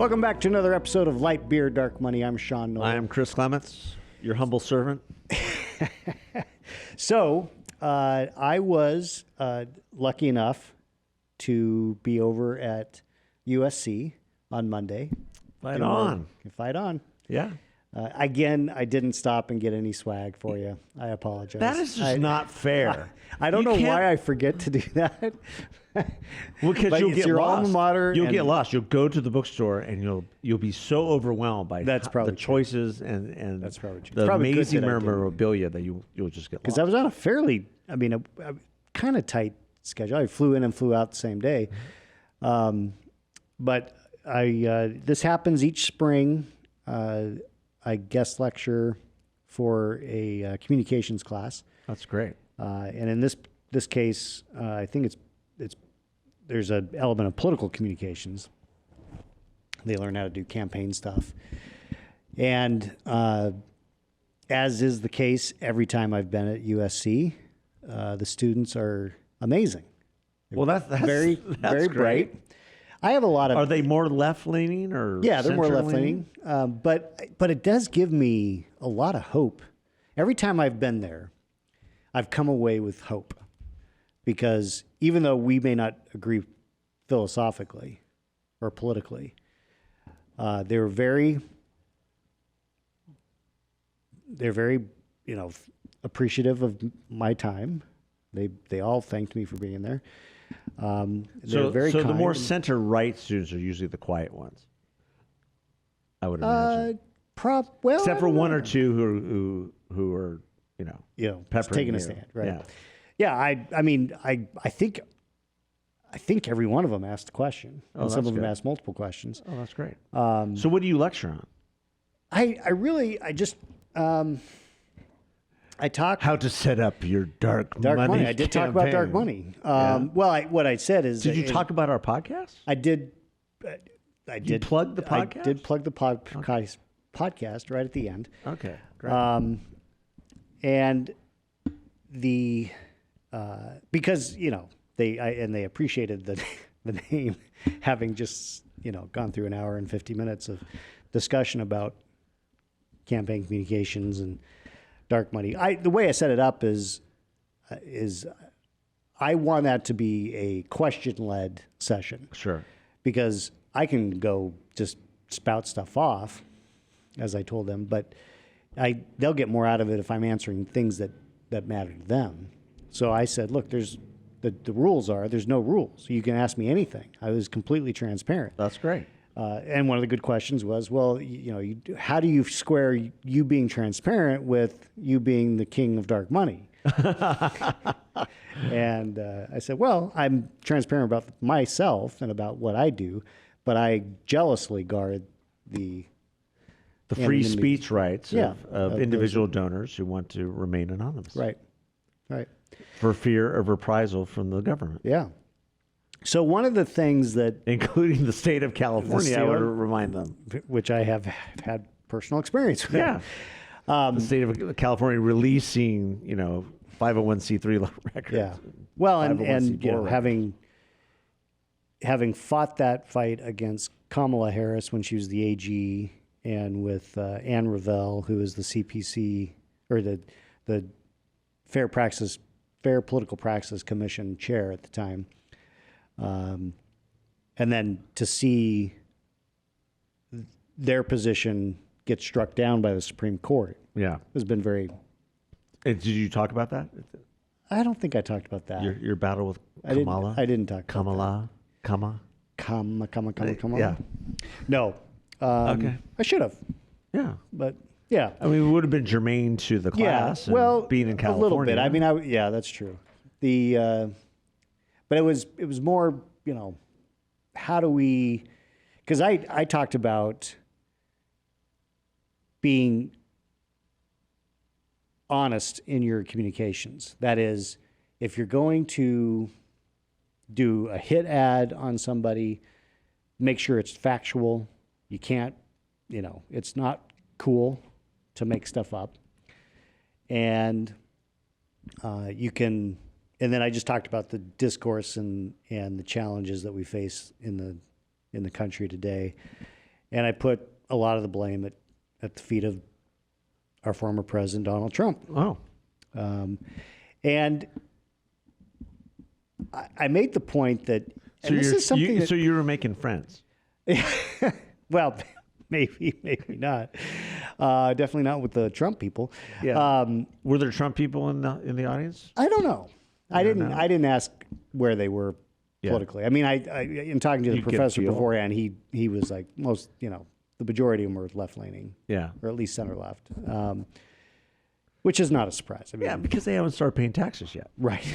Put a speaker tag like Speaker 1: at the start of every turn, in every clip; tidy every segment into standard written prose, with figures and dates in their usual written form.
Speaker 1: Welcome back to another episode of Light Beer, Dark Money. I'm Sean Nolan.
Speaker 2: I am Chris Clements, your humble servant.
Speaker 1: So, I was lucky enough to be over at USC on Monday.
Speaker 2: Fight on.
Speaker 1: Fight on.
Speaker 2: Yeah.
Speaker 1: Again, I didn't stop and get any swag for you. I apologize.
Speaker 2: That is just not fair.
Speaker 1: I don't know why I forget to do that.
Speaker 2: Well, because you'll get
Speaker 1: your
Speaker 2: lost.
Speaker 1: alma mater.
Speaker 2: You'll get lost. You'll go to the bookstore and you'll be so overwhelmed by the choices and
Speaker 1: that's probably true.
Speaker 2: the
Speaker 1: probably
Speaker 2: amazing memorabilia that you'll just get lost.
Speaker 1: Because I was on a fairly, a kind of tight schedule. I flew in and flew out the same day. But this happens each spring. I guest lecture for a communications class.
Speaker 2: That's great.
Speaker 1: And in this case, I think there's an element of political communications. They learn how to do campaign stuff. And as is the case every time I've been at USC, the students are amazing.
Speaker 2: Well, that's
Speaker 1: very
Speaker 2: great.
Speaker 1: bright. I have a lot of.
Speaker 2: Are they more left-leaning or
Speaker 1: yeah, they're more left-leaning. But it does give me a lot of hope. Every time I've been there, I've come away with hope, because even though we may not agree philosophically or politically, they're very appreciative of my time. They all thanked me for being there.
Speaker 2: So the more center-right students are usually the quiet ones, I would imagine.
Speaker 1: Except
Speaker 2: for one or two who are
Speaker 1: taking a stand, right? Yeah. I think every one of them asked a question, and some of them asked multiple questions.
Speaker 2: Oh, that's great. So what do you lecture on?
Speaker 1: I talked
Speaker 2: how to set up your dark money.
Speaker 1: I did talk about dark money. What I said is,
Speaker 2: did you talk about our podcast?
Speaker 1: I did. I did
Speaker 2: plug the podcast.
Speaker 1: I did plug the podcast right at the end.
Speaker 2: Okay, great.
Speaker 1: And because they appreciated the name, having just gone through an hour and 50 minutes of discussion about campaign communications and dark money. The way I set it up is I want that to be a question-led session.
Speaker 2: Sure.
Speaker 1: Because I can go just spout stuff off, as I told them, but they'll get more out of it if I'm answering things that matter to them. So I said, look, there's the rules are there's no rules. You can ask me anything. I was completely transparent.
Speaker 2: That's great.
Speaker 1: And one of the good questions was, well, how do you square you being transparent with you being the king of dark money? And I said, well, I'm transparent about myself and about what I do, but I jealously guard the
Speaker 2: free speech rights of individual donors who want to remain anonymous.
Speaker 1: Right.
Speaker 2: For fear of reprisal from the government.
Speaker 1: Yeah. So one of the things that...
Speaker 2: Including the state of California, I would remind them.
Speaker 1: Which I have had personal experience with.
Speaker 2: Yeah. The state of California releasing, 501c3 records.
Speaker 1: Yeah. Well, and having fought that fight against Kamala Harris when she was the AG, and with Ann Revelle, who is the CPC, or the Fair Political Practice Commission chair at the time, and then to see their position get struck down by the Supreme Court.
Speaker 2: Yeah.
Speaker 1: Has been very...
Speaker 2: And did you talk about that?
Speaker 1: I don't think I talked about that.
Speaker 2: Your battle with Kamala?
Speaker 1: I didn't talk about
Speaker 2: Kamala?
Speaker 1: Kamala?
Speaker 2: Yeah.
Speaker 1: No.
Speaker 2: Okay.
Speaker 1: I should have.
Speaker 2: Yeah.
Speaker 1: But, yeah.
Speaker 2: I mean, it would have been germane to the class and being in California.
Speaker 1: A little bit. Yeah, that's true. But it was more, how do we... Because I talked about being honest in your communications. That is, if you're going to do a hit ad on somebody, make sure it's factual. You can't, it's not cool to make stuff up. And you can, and then I just talked about the discourse and the challenges that we face in the country today. And I put a lot of the blame at the feet of our former president, Donald Trump.
Speaker 2: Oh.
Speaker 1: And I made the point that,
Speaker 2: so this is something so you were making friends.
Speaker 1: Well, maybe not. Definitely not with the Trump people.
Speaker 2: Yeah. Were there Trump people in the audience?
Speaker 1: I don't know. I didn't ask where they were politically. I mean, I in talking to the professor beforehand, he was like the majority of them were left leaning.
Speaker 2: Yeah.
Speaker 1: Or at least center left. Which is not a surprise. I mean,
Speaker 2: because they haven't started paying taxes yet.
Speaker 1: Right.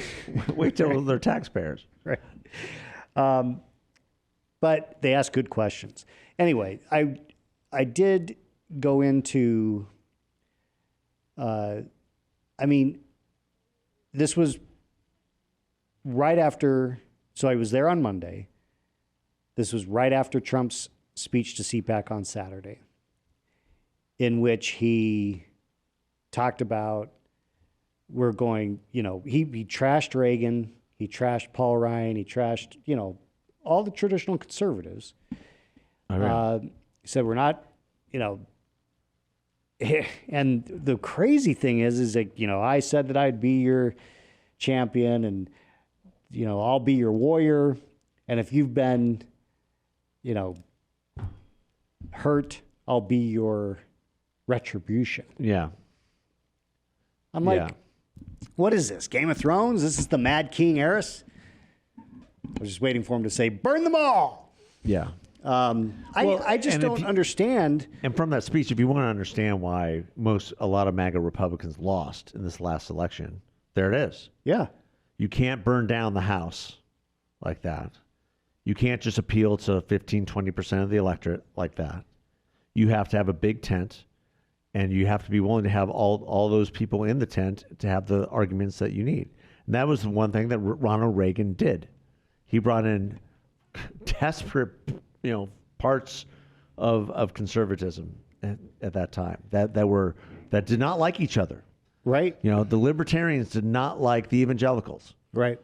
Speaker 2: Wait till they're taxpayers.
Speaker 1: Right. But they ask good questions. Anyway, I did go into, this was right after, so I was there on Monday. This was right after Trump's speech to CPAC on Saturday, in which he talked about he trashed Reagan, he trashed Paul Ryan, he trashed, all the traditional conservatives.
Speaker 2: All right.
Speaker 1: He said, we're not, and the crazy thing is that, I said that I'd be your champion and, I'll be your warrior. And if you've been, hurt, I'll be your retribution.
Speaker 2: Yeah.
Speaker 1: I'm like, what is this? Game of Thrones? This is the Mad King Aerys? I was just waiting for him to say, burn them all.
Speaker 2: Yeah.
Speaker 1: I just don't understand.
Speaker 2: And from that speech, if you want to understand why a lot of MAGA Republicans lost in this last election, there it is.
Speaker 1: Yeah.
Speaker 2: You can't burn down the House like that. You can't just appeal to 15, 20% of the electorate like that. You have to have a big tent, and you have to be willing to have all those people in the tent to have the arguments that you need. And that was the one thing that Ronald Reagan did. He brought in desperate, parts of conservatism at that time that did not like each other.
Speaker 1: Right.
Speaker 2: The libertarians did not like the evangelicals.
Speaker 1: Right.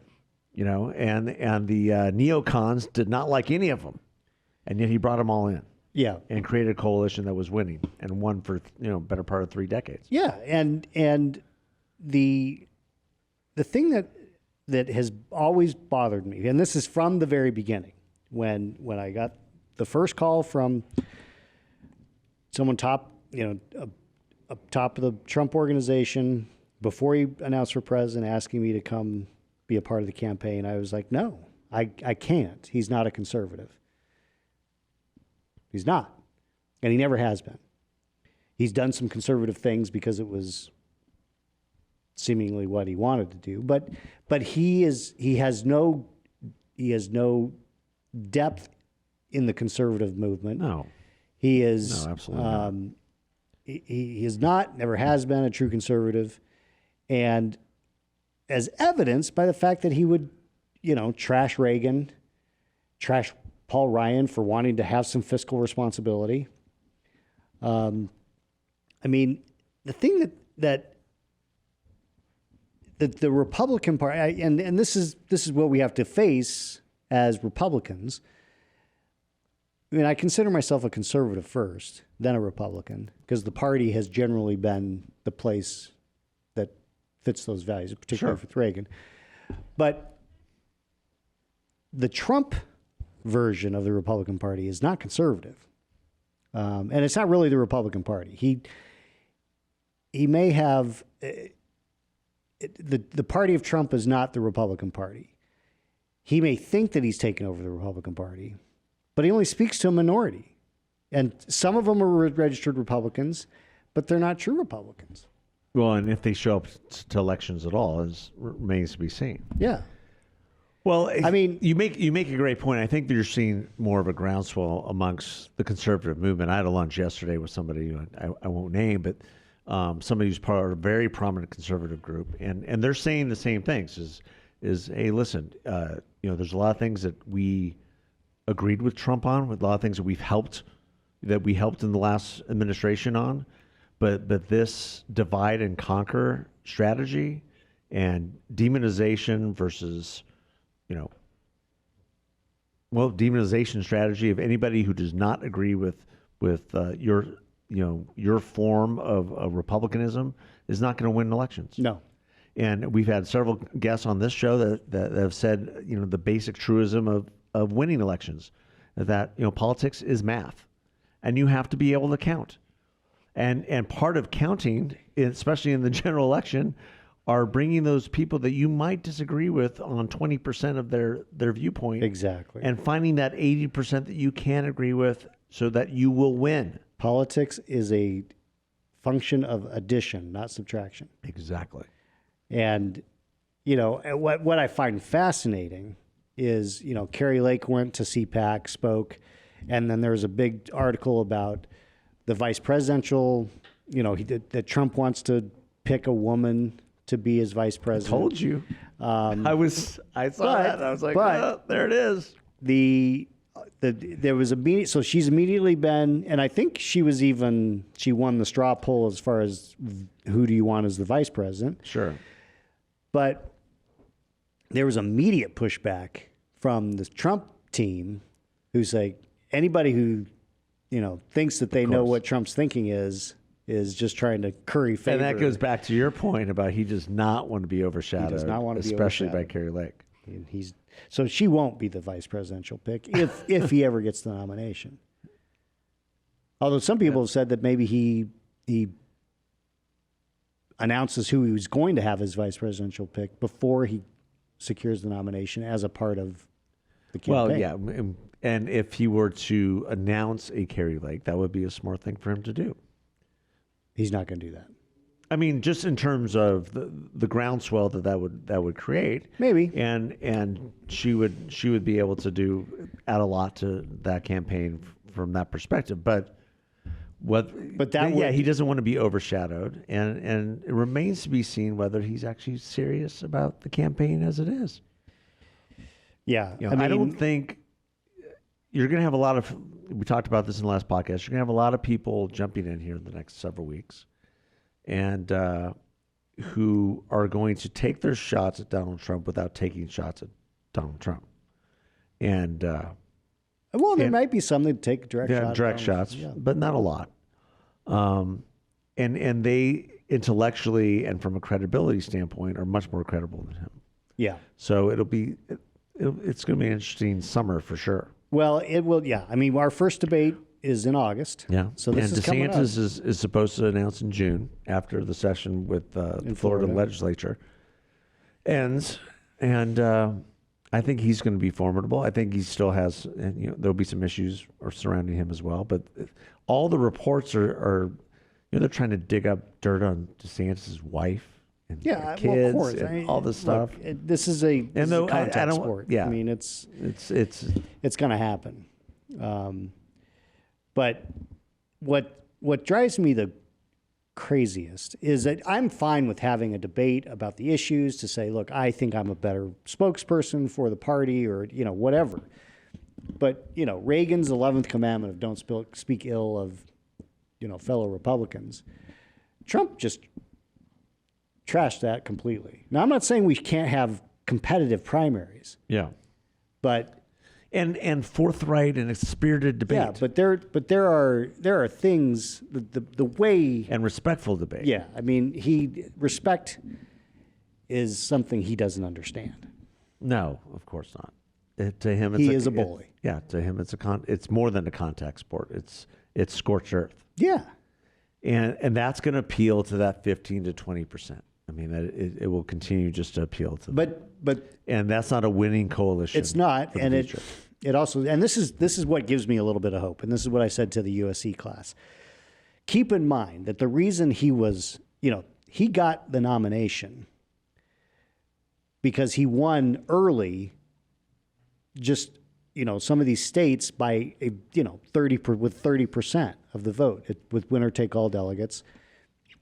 Speaker 2: And the neocons did not like any of them, and yet he brought them all in.
Speaker 1: Yeah.
Speaker 2: And created a coalition that was winning and won for better part of 3 decades.
Speaker 1: Yeah, and the thing that has always bothered me, and this is from the very beginning, when I got the first call from someone up top of the Trump organization before he announced for president, asking me to come be a part of the campaign, I was like, no, I can't. He's not a conservative. He's not. And he never has been. He's done some conservative things because it was seemingly what he wanted to do. But he has no depth in the conservative movement.
Speaker 2: No.
Speaker 1: He is
Speaker 2: no, absolutely not.
Speaker 1: He is not, never has been a true conservative. And as evidenced by the fact that he would, trash Reagan, trash Paul Ryan for wanting to have some fiscal responsibility. The thing that the Republican Party, and this is what we have to face as Republicans. I consider myself a conservative first, then a Republican, because the party has generally been the place that fits those values, particularly with Reagan. But the Trump version of the Republican Party is not conservative. And it's not really the Republican Party. He may have... The party of Trump is not the Republican Party. He may think that he's taken over the Republican Party, but he only speaks to a minority. And some of them are registered Republicans, but they're not true Republicans.
Speaker 2: Well, and if they show up to elections at all, remains to be seen.
Speaker 1: Yeah.
Speaker 2: Well, you make a great point. I think that you're seeing more of a groundswell amongst the conservative movement. I had a lunch yesterday with somebody I won't name, but somebody who's part of a very prominent conservative group, and they're saying the same things: is hey, listen, there's a lot of things that we agreed with Trump on, with a lot of things that we helped in the last administration on, but this divide and conquer strategy and demonization versus demonization strategy of anybody who does not agree with your form of republicanism is not going to win elections.
Speaker 1: No.
Speaker 2: And we've had several guests on this show that have said, the basic truism of winning elections, that, politics is math, and you have to be able to count. And part of counting, especially in the general election, are bringing those people that you might disagree with on 20% of their viewpoint.
Speaker 1: Exactly.
Speaker 2: And finding that 80% that you can agree with so that you will win.
Speaker 1: Politics is a function of addition, not subtraction.
Speaker 2: Exactly.
Speaker 1: And, what I find fascinating is, Kari Lake went to CPAC, spoke, and then there was a big article about the vice presidential, that Trump wants to pick a woman to be his vice president.
Speaker 2: I told you. I saw that. I was like, there it is.
Speaker 1: There was a meeting, so she's immediately been, and I think she won the straw poll as far as who do you want as the vice president.
Speaker 2: Sure.
Speaker 1: But there was immediate pushback from the Trump team who's like, anybody who, thinks that they know what Trump's thinking is just trying to curry favor.
Speaker 2: And that goes back to your point about he does not want to be overshadowed.
Speaker 1: He does not want to be
Speaker 2: especially
Speaker 1: overshadowed.
Speaker 2: by Kari Lake.
Speaker 1: And so she won't be the vice presidential pick if he ever gets the nomination. Although some people have said that maybe he announces who he was going to have as vice presidential pick before he secures the nomination as a part of the campaign.
Speaker 2: Well, yeah, and if he were to announce a Kari Lake, that would be a smart thing for him to do.
Speaker 1: He's not going to do that.
Speaker 2: I mean, just in terms of the groundswell that would create,
Speaker 1: maybe,
Speaker 2: and she would be able to add a lot to that campaign from that perspective. But he doesn't want to be overshadowed, and it remains to be seen whether he's actually serious about the campaign as it is.
Speaker 1: Yeah,
Speaker 2: I don't think you're going to have a lot of. We talked about this in the last podcast. You're going to have a lot of people jumping in here in the next several weeks, and who are going to take their shots at Donald Trump without taking shots at Donald Trump. And
Speaker 1: there might be some that take direct shots,
Speaker 2: but not a lot. And they intellectually and from a credibility standpoint are much more credible than him.
Speaker 1: Yeah.
Speaker 2: So it's going to be an interesting summer for sure.
Speaker 1: Well, it will. Yeah. I mean, our first debate is in August.
Speaker 2: Yeah.
Speaker 1: So this is coming up.
Speaker 2: DeSantis is supposed to announce in June after the session with the Florida legislature ends, and I think he's going to be formidable. I think he still has, and there'll be some issues surrounding him as well. But all the reports are they're trying to dig up dirt on DeSantis' wife. And kids,
Speaker 1: well, of course.
Speaker 2: and all this stuff.
Speaker 1: Look, this is a contact sport.
Speaker 2: Yeah,
Speaker 1: I mean, it's going to happen. But what drives me the craziest is that I'm fine with having a debate about the issues to say, look, I think I'm a better spokesperson for the party, or whatever. But Reagan's 11th commandment of don't speak ill of fellow Republicans. Trump just trashed that completely. Now, I'm not saying we can't have competitive primaries.
Speaker 2: Yeah.
Speaker 1: But
Speaker 2: and forthright and a spirited debate.
Speaker 1: Yeah, but there are things, the way,
Speaker 2: and respectful debate.
Speaker 1: Yeah, I mean, respect is something he doesn't understand.
Speaker 2: No, of course not. To him,
Speaker 1: he is a bully.
Speaker 2: To him, it's more than a contact sport. It's scorched earth.
Speaker 1: Yeah,
Speaker 2: and that's going to appeal to that 15 to 20%. I mean, it will continue just to appeal to.
Speaker 1: But
Speaker 2: and that's not a winning coalition.
Speaker 1: It's not, and it also, and this is what gives me a little bit of hope, and this is what I said to the USC class. Keep in mind that the reason he got the nomination because he won early. Just some of these states by 30% of the vote with winner take all delegates.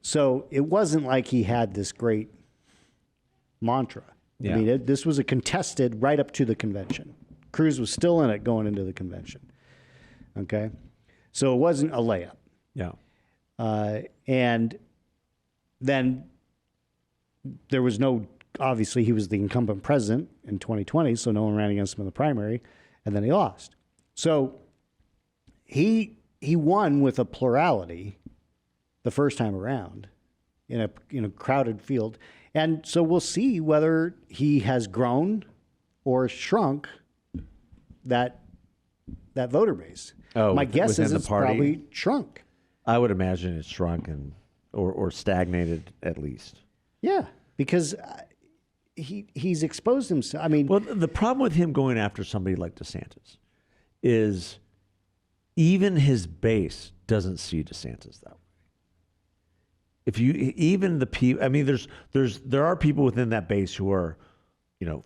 Speaker 1: So it wasn't like he had this great mantra.
Speaker 2: Yeah.
Speaker 1: I mean, this was a contested right up to the convention. Cruz was still in it going into the convention. Okay, so it wasn't a layup.
Speaker 2: Yeah,
Speaker 1: and then there was no. Obviously, he was the incumbent president in 2020, so no one ran against him in the primary, and then he lost. So he he won with a plurality the first time around in a crowded field. And so we'll see whether he has grown or shrunk that voter base.
Speaker 2: Oh,
Speaker 1: my guess is
Speaker 2: within the
Speaker 1: it's
Speaker 2: party?
Speaker 1: probably shrunk.
Speaker 2: I would imagine it's shrunk or stagnated at least.
Speaker 1: Yeah, because he's exposed himself. I mean,
Speaker 2: Well, the problem with him going after somebody like DeSantis is even his base doesn't see DeSantis that way. If you even the people, I mean, there are people within that base who are,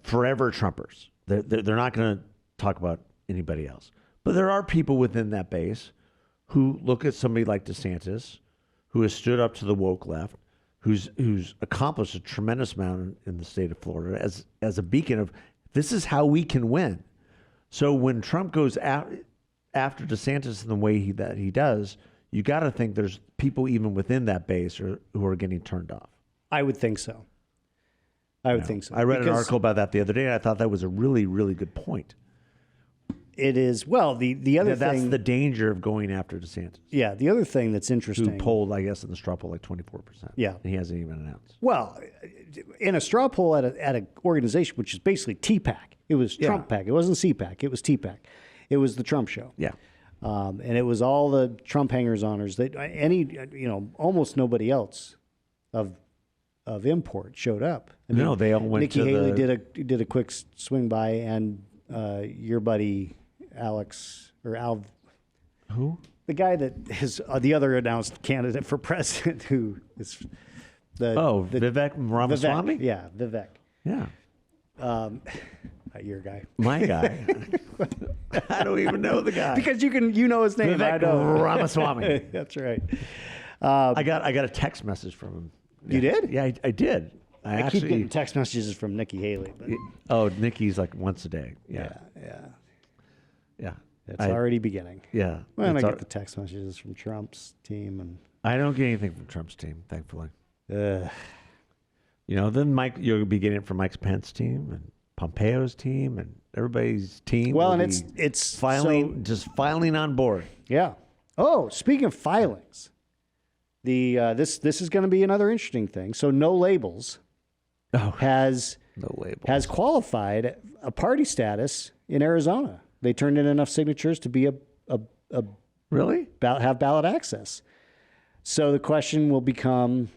Speaker 2: forever Trumpers. They're not going to talk about anybody else. But there are people within that base who look at somebody like DeSantis, who has stood up to the woke left, who's accomplished a tremendous amount in the state of Florida as a beacon of this is how we can win. So when Trump goes after DeSantis in the way that he does, you got to think there's people even within that base who are getting turned off.
Speaker 1: I would think so. I would think so.
Speaker 2: I read an article about that the other day, and I thought that was a really, really good point.
Speaker 1: It is. Well, the other
Speaker 2: That's
Speaker 1: thing.
Speaker 2: the danger of going after DeSantis.
Speaker 1: Yeah, the other thing that's
Speaker 2: Who
Speaker 1: interesting.
Speaker 2: polled, I guess, in the straw poll like 24%.
Speaker 1: Yeah.
Speaker 2: And he hasn't even announced.
Speaker 1: Well, in a straw poll at an organization which is basically TPAC. It was Trump PAC. It wasn't CPAC. It was TPAC. It was the Trump show.
Speaker 2: Yeah.
Speaker 1: And it was all the Trump hangers-oners. That almost nobody else of import showed up. I mean,
Speaker 2: No, they all went
Speaker 1: Nikki
Speaker 2: to
Speaker 1: Haley
Speaker 2: the...
Speaker 1: did a quick swing by, and your buddy Alex or Al,
Speaker 2: Who?
Speaker 1: the guy that is the other announced candidate for president, who is
Speaker 2: Vivek Ramaswamy?
Speaker 1: Vivek. Yeah, Vivek.
Speaker 2: Yeah.
Speaker 1: Your guy.
Speaker 2: My guy. I don't even know the guy.
Speaker 1: Because you know his name. I
Speaker 2: Vivek
Speaker 1: know.
Speaker 2: Ramaswamy.
Speaker 1: That's right.
Speaker 2: I got a text message from him.
Speaker 1: You did?
Speaker 2: Yeah, I did.
Speaker 1: I keep getting text messages from Nikki Haley. But
Speaker 2: Oh, Nikki's like once a day. Yeah.
Speaker 1: Yeah. It's already beginning.
Speaker 2: Yeah.
Speaker 1: Well, and I
Speaker 2: It's
Speaker 1: get the text messages from Trump's team, and
Speaker 2: I don't get anything from Trump's team, thankfully. Then you'll be getting it from Mike Pence's team and Pompeo's team and everybody's team.
Speaker 1: well,
Speaker 2: will
Speaker 1: and
Speaker 2: be
Speaker 1: it's
Speaker 2: just filing on board.
Speaker 1: Yeah. Oh, speaking of filings, this is going to be another interesting thing. So No Labels has qualified a party status in Arizona. They turned in enough signatures to be
Speaker 2: Really?
Speaker 1: have ballot access. So the question will become,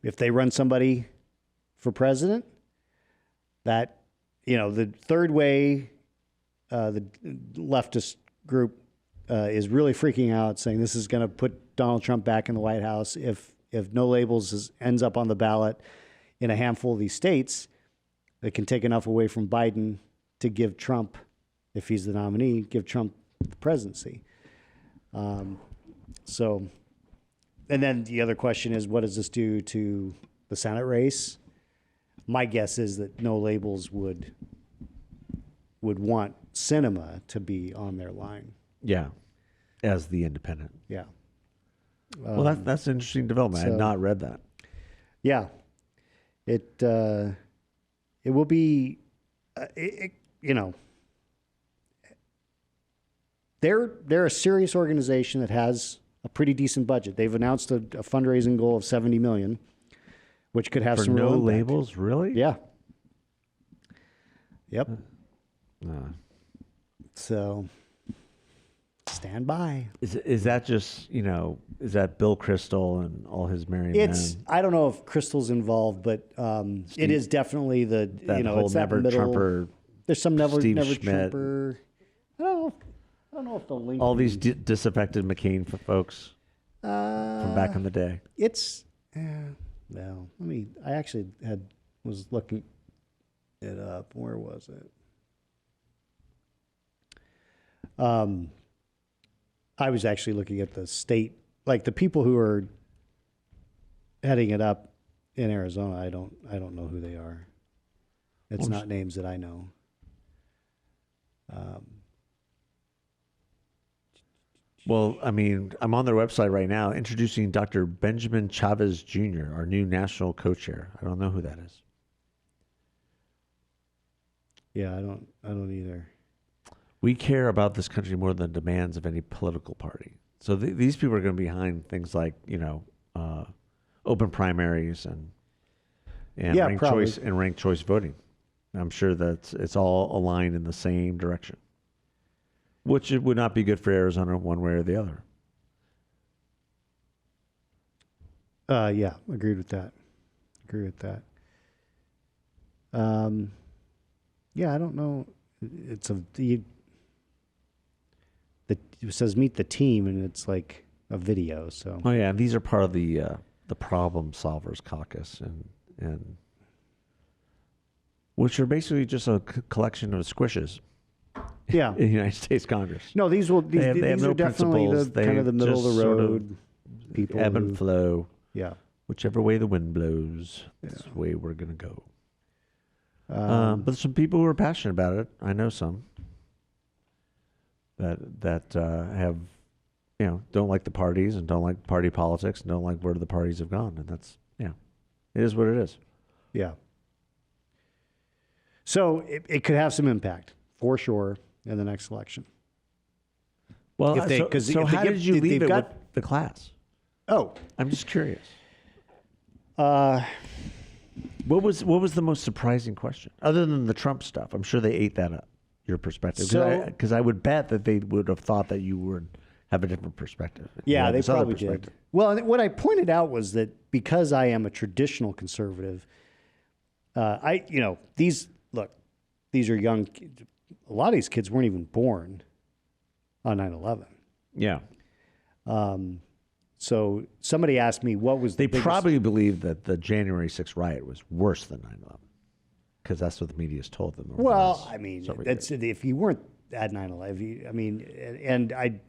Speaker 1: if they run somebody for president, that, the third way, the leftist group is really freaking out, saying this is going to put Donald Trump back in the White House. If No Labels ends up on the ballot in a handful of these states, they can take enough away from Biden to give Trump, if he's the nominee, give Trump the presidency. And then the other question is, what does this do to the Senate race? My guess is that No Labels would want Sinema to be on their line.
Speaker 2: Yeah. As the independent.
Speaker 1: Yeah.
Speaker 2: Well, that's an interesting development. I had not read that.
Speaker 1: Yeah. It will be, they're a serious organization that has a pretty decent budget. They've announced a fundraising goal of $70 million, which could have
Speaker 2: For
Speaker 1: some
Speaker 2: No
Speaker 1: real impact.
Speaker 2: Labels, really?
Speaker 1: Yeah. Yep. So stand by.
Speaker 2: Is that just, is that Bill Kristol and all his merry men?
Speaker 1: I don't know if Crystal's involved, but it is definitely the,
Speaker 2: whole
Speaker 1: it's that
Speaker 2: Never
Speaker 1: middle.
Speaker 2: Trumper,
Speaker 1: There's some never
Speaker 2: Steve
Speaker 1: Schmidt.
Speaker 2: Trumper.
Speaker 1: I don't know if the link.
Speaker 2: All these disaffected McCain folks from back in the day.
Speaker 1: It's well. I actually was looking it up. Where was it? I was actually looking at the state, like the people who are heading it up in Arizona. I don't know who they are. It's not names that I know.
Speaker 2: Well, I'm on their website right now introducing Dr. Benjamin Chavez Jr., our new national co-chair. I don't know who that is.
Speaker 1: Yeah, I don't either.
Speaker 2: We care about this country more than the demands of any political party. So these people are going to be behind things like, open primaries and ranked choice voting. I'm sure that it's all aligned in the same direction, which it would not be good for Arizona one way or the other.
Speaker 1: Yeah, agreed with that. Yeah, I don't know. It says meet the team, and it's like a video. So.
Speaker 2: Oh yeah, and these are part of the Problem Solvers Caucus, and which are basically just a collection of squishes.
Speaker 1: Yeah.
Speaker 2: In the United States Congress.
Speaker 1: No, these are
Speaker 2: no
Speaker 1: definitely the kind of the middle of the road people.
Speaker 2: Ebb and flow.
Speaker 1: Yeah.
Speaker 2: Whichever way the wind blows, that's the way we're going to go. But some people who are passionate about it, I know some that have, don't like the parties and don't like party politics and don't like where the parties have gone. And that's, it is what it is.
Speaker 1: Yeah. So it could have some impact, for sure, in the next election.
Speaker 2: Well, how did you leave it with the class?
Speaker 1: Oh.
Speaker 2: I'm just curious. What was the most surprising question, other than the Trump stuff? I'm sure they ate that up, your perspective. Because I would bet that they would have thought that you would have a different perspective.
Speaker 1: Yeah, they probably did. Well, what I pointed out was that because I am a traditional conservative, these are young. A lot of these kids weren't even born on 9/11.
Speaker 2: Yeah.
Speaker 1: So somebody asked me what was
Speaker 2: they probably believed that the January 6th riot was worse than 9/11 because that's what the media has told them.
Speaker 1: Well, I mean, that's if you weren't at 9/11. I mean, and I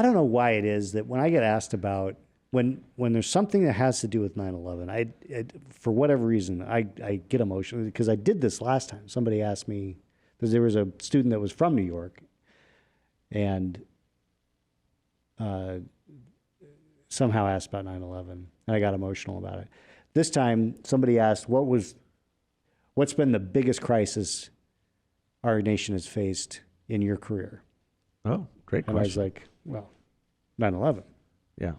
Speaker 1: don't know why it is that when I get asked about when there's something that has to do with 9/11, for whatever reason I get emotional because I did this last time. Somebody asked me because there was a student that was from New York, and somehow asked about 9/11, and I got emotional about it. This time, somebody asked, what's been the biggest crisis our nation has faced in your career?
Speaker 2: Oh, great question.
Speaker 1: And I was like, well, 9/11.
Speaker 2: Yeah.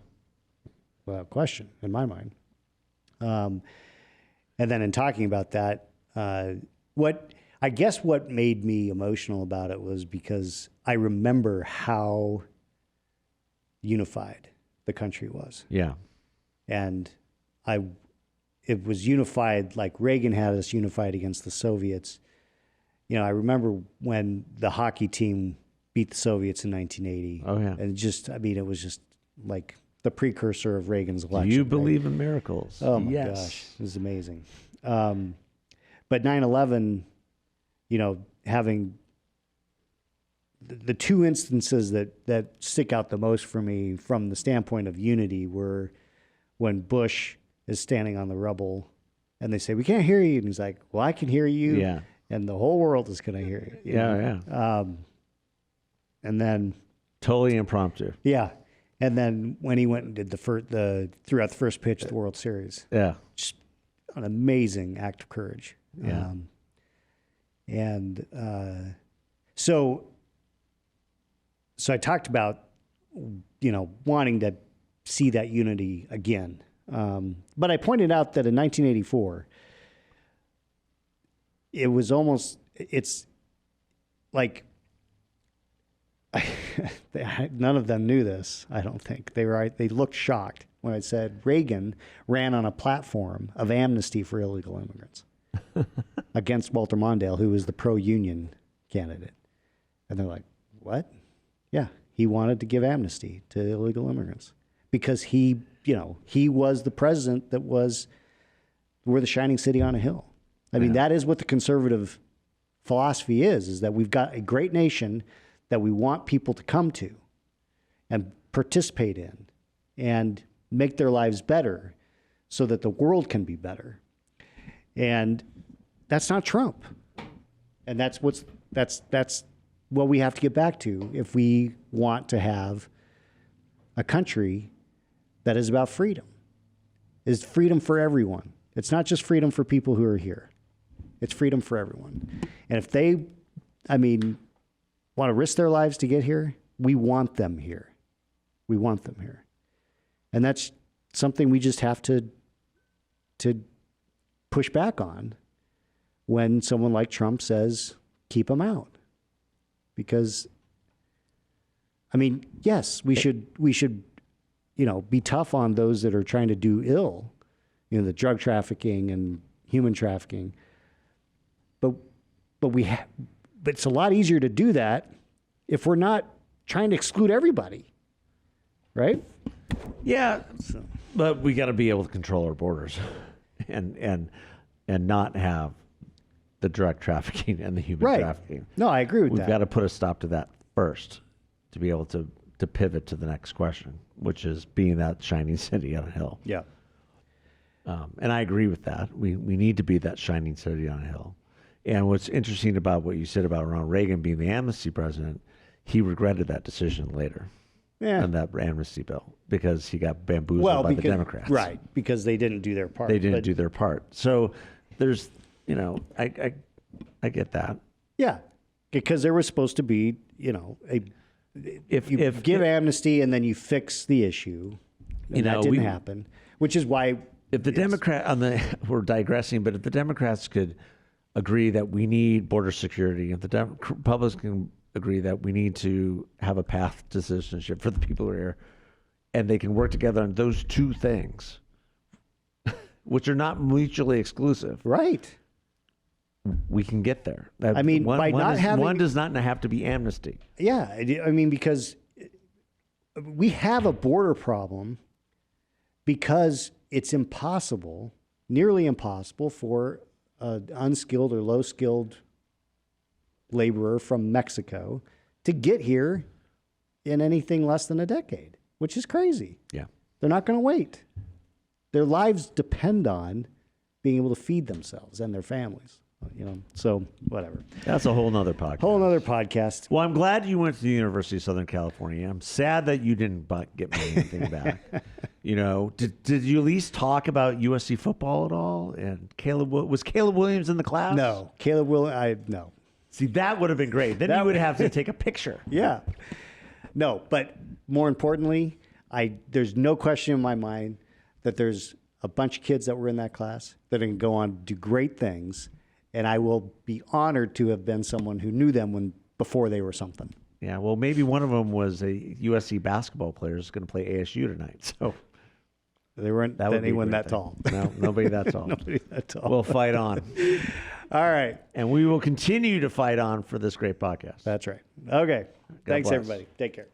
Speaker 1: Without question, in my mind. And then in talking about that, what made me emotional about it was because I remember how unified the country was.
Speaker 2: Yeah.
Speaker 1: And it was unified like Reagan had us unified against the Soviets. I remember when the hockey team beat the Soviets in 1980.
Speaker 2: Oh, yeah.
Speaker 1: And it was just like the precursor of Reagan's election.
Speaker 2: Do you believe in miracles?
Speaker 1: Oh, my gosh. It was amazing. But 9/11, having the two instances that stick out the most for me from the standpoint of unity were when Bush is standing on the rubble and they say, we can't hear you. And he's like, well, I can hear you.
Speaker 2: Yeah.
Speaker 1: And the whole world is going to hear you.
Speaker 2: Yeah.
Speaker 1: And then.
Speaker 2: Totally impromptu.
Speaker 1: Yeah. And then when he went and did throughout the first pitch of the World Series.
Speaker 2: Yeah.
Speaker 1: Just an amazing act of courage.
Speaker 2: Yeah.
Speaker 1: So I talked about, wanting to see that unity again. But I pointed out that in 1984, it's like, none of them knew this, I don't think. They looked shocked when I said Reagan ran on a platform of amnesty for illegal immigrants against Walter Mondale, who was the pro-union candidate. And they're like, what? Yeah, he wanted to give amnesty to illegal immigrants because he was the president we're the shining city on a hill. I mean, that is what the conservative philosophy is that we've got a great nation that we want people to come to and participate in and make their lives better so that the world can be better. And that's not Trump. And that's what we have to get back to if we want to have a country that is about freedom. Is freedom for everyone. It's not just freedom for people who are here. It's freedom for everyone. And if want to risk their lives to get here, we want them here. We want them here. And that's something we just have to push back on when someone like Trump says, keep them out. Because, I mean, yes, we should, be tough on those that are trying to do ill, the drug trafficking and human trafficking. But it's a lot easier to do that if we're not trying to exclude everybody, right?
Speaker 2: Yeah, but we got to be able to control our borders, and not have the drug trafficking and the human trafficking.
Speaker 1: No, I agree with that.
Speaker 2: We've got to put a stop to that first to be able to pivot to the next question, which is being that shining city on a hill.
Speaker 1: Yeah.
Speaker 2: And I agree with that. We need to be that shining city on a hill. And what's interesting about what you said about Ronald Reagan being the amnesty president, he regretted that decision later.
Speaker 1: Yeah.
Speaker 2: On that amnesty bill, because he got bamboozled by the Democrats.
Speaker 1: Right, because they didn't do their part.
Speaker 2: They didn't do their part. So there's, I get that.
Speaker 1: Yeah, because there was supposed to be, if you give amnesty and then you fix the issue, and that didn't happen, which is why.
Speaker 2: If the we're digressing, but if the Democrats could agree that we need border security, if the Republicans can agree that we need to have a path to citizenship for the people who are here, and they can work together on those two things, which are not mutually exclusive.
Speaker 1: Right.
Speaker 2: We can get there.
Speaker 1: I mean,
Speaker 2: one does not have to be amnesty.
Speaker 1: Yeah. I mean, because we have a border problem because it's impossible, nearly impossible for an unskilled or low-skilled laborer from Mexico to get here in anything less than a decade, which is crazy.
Speaker 2: Yeah.
Speaker 1: They're not going to wait. Their lives depend on being able to feed themselves and their families, so whatever.
Speaker 2: That's a whole nother podcast. Well, I'm glad you went to the University of Southern California. I'm sad that you didn't get me anything back. Did you at least talk about USC football at all? And was Caleb Williams in the class?
Speaker 1: No. No.
Speaker 2: See, that would have been great. Then you would have to take a picture.
Speaker 1: Yeah. No, but more importantly, there's no question in my mind that there's a bunch of kids that were in that class that are going to go on to do great things, and I will be honored to have been someone who knew them before they were something.
Speaker 2: Yeah, well, maybe one of them was a USC basketball player who's going to play ASU tonight. So
Speaker 1: they weren't anyone that tall.
Speaker 2: No, nobody that tall.
Speaker 1: Nobody that tall.
Speaker 2: We'll fight on.
Speaker 1: All right.
Speaker 2: And we will continue to fight on for this great podcast.
Speaker 1: That's right. Okay. Thanks,
Speaker 2: bless.
Speaker 1: everybody. Take care.